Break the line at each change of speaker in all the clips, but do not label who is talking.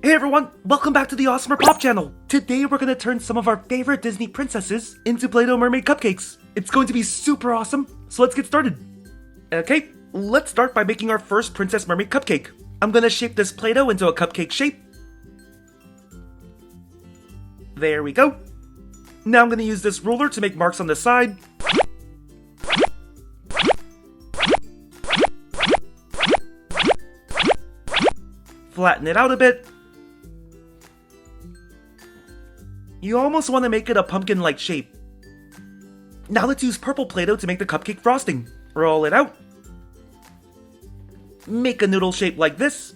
Hey everyone, welcome back to the AWESMR Pop channel. Today we're gonna turn some of our favorite Disney princesses into Play-Doh mermaid cupcakes. It's going to be super awesome, so let's get started. Okay, let's start by making our first princess mermaid cupcake. I'm gonna shape this Play-Doh into a cupcake shape. There we go. Now I'm gonna use this ruler to make marks on the side. Flatten it out a bit. You almost want to make it a pumpkin-like shape. Now let's use purple Play-Doh to make the cupcake frosting. Roll it out. Make a noodle shape like this.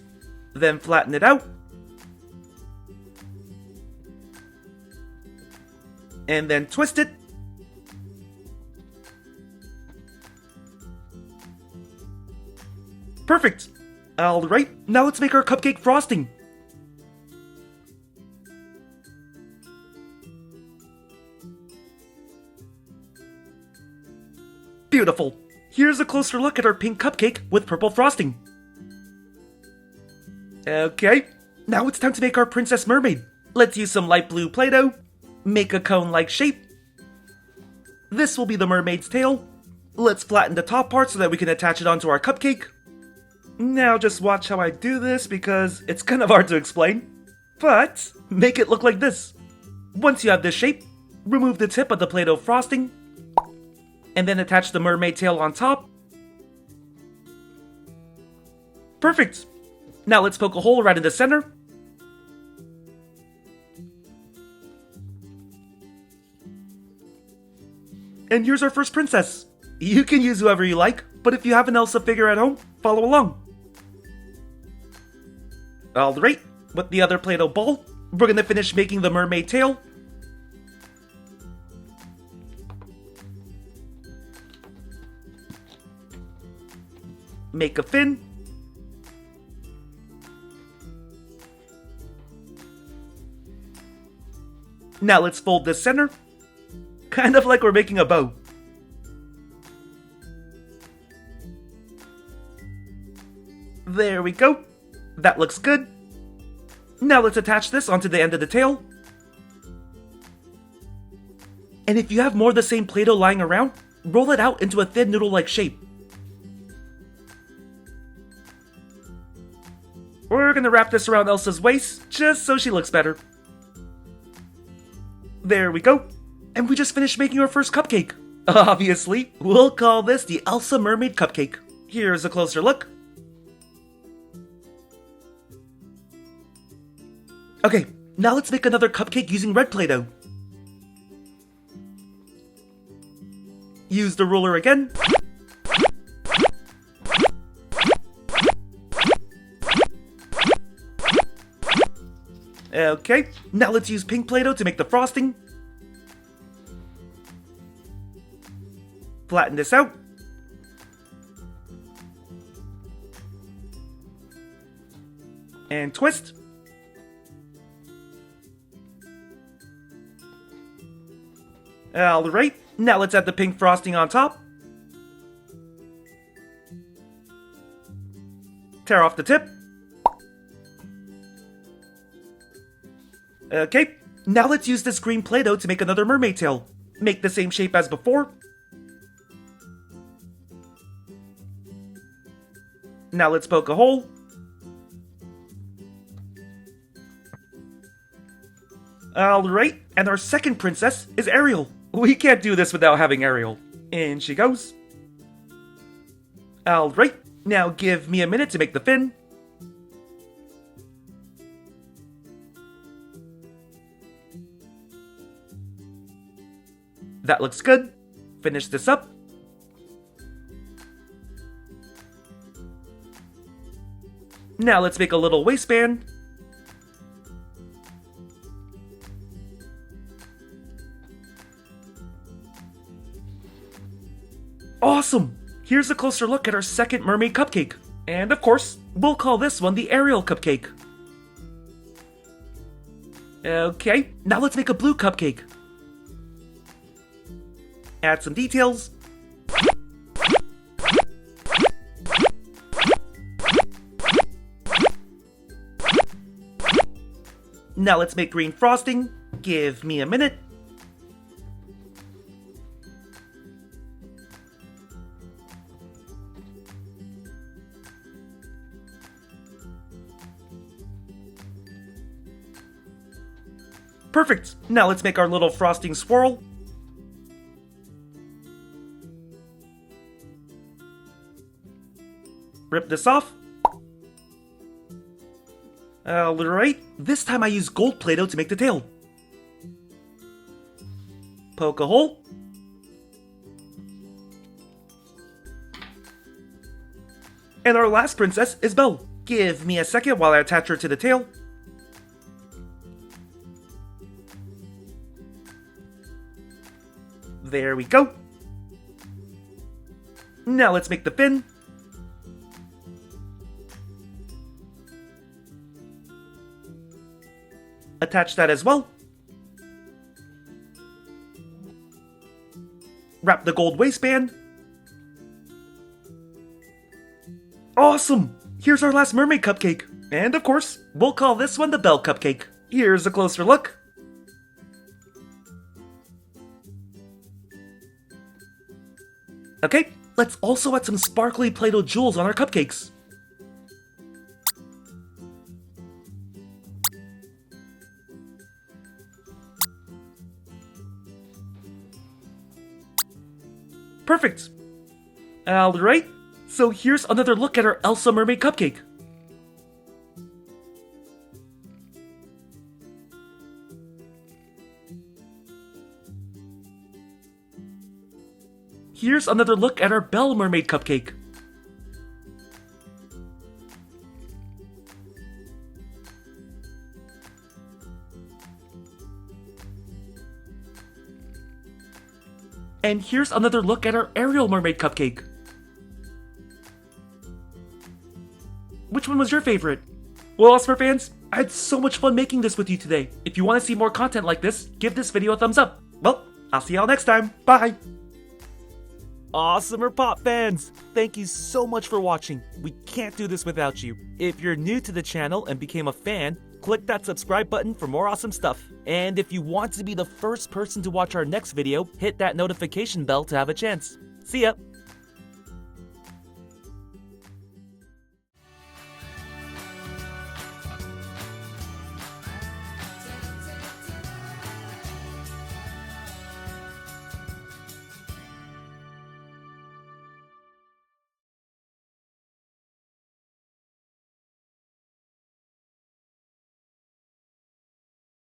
Then flatten it out. And then twist it. Perfect! Alright, now let's make our cupcake frosting. Beautiful! Here's a closer look at our pink cupcake with purple frosting. Okay, now it's time to make our princess mermaid. Let's use some light blue Play-Doh. Make a cone-like shape. This will be the mermaid's tail. Let's flatten the top part so that we can attach it onto our cupcake. Now just watch how I do this because it's kind of hard to explain. But make it look like this. Once you have this shape, remove the tip of the Play-Doh frosting. And then attach the mermaid tail on top. Perfect! Now let's poke a hole right in the center. And here's our first princess. You can use whoever you like, but if you have an Elsa figure at home, follow along. Alright, with the other Play-Doh ball, we're gonna finish making the mermaid tail. Make a fin. Now let's fold this center. Kind of like we're making a bow. There we go. That looks good. Now let's attach this onto the end of the tail. And if you have more of the same Play-Doh lying around, roll it out into a thin noodle-like shape. We're gonna wrap this around Elsa's waist, just so she looks better. There we go. And we just finished making our first cupcake. Obviously, we'll call this the Elsa Mermaid Cupcake. Here's a closer look. Okay, now let's make another cupcake using red Play-Doh. Use the ruler again. Okay, now let's use pink Play-Doh to make the frosting. Flatten this out. And twist. Alright, now let's add the pink frosting on top. Tear off the tip. Okay, now let's use this green Play-Doh to make another mermaid tail. Make the same shape as before. Now let's poke a hole. Alright, and our second princess is Ariel. We can't do this without having Ariel. In she goes. Alright, now give me a minute to make the fin. That looks good. Finish this up. Now let's make a little waistband. Awesome! Here's a closer look at our second mermaid cupcake. And of course, we'll call this one the Ariel cupcake. Okay, now let's make a blue cupcake. Add some details. Now let's make green frosting. Give me a minute. Perfect! Now let's make our little frosting swirl. Rip this off. Alright, this time I use gold Play-Doh to make the tail. Poke a hole. And our last princess is Belle. Give me a second while I attach her to the tail. There we go. Now let's make the fin. Attach that as well. Wrap the gold waistband. Awesome! Here's our last mermaid cupcake. And of course, we'll call this one the Belle cupcake. Here's a closer look. Okay, let's also add some sparkly Play-Doh jewels on our cupcakes. Perfect! Alright, so here's another look at our Elsa mermaid cupcake. Here's another look at our Belle mermaid cupcake. And here's another look at our Ariel mermaid cupcake. Which one was your favorite? Well, AWESMR fans, I had so much fun making this with you today. If you want to see more content like this, give this video a thumbs up. Well, I'll see y'all next time. Bye! AWESMR Pop fans, thank you so much for watching. We can't do this without you. If you're new to the channel and became a fan, click that subscribe button for more awesome stuff. And if you want to be the first person to watch our next video, hit that notification bell to have a chance. See ya!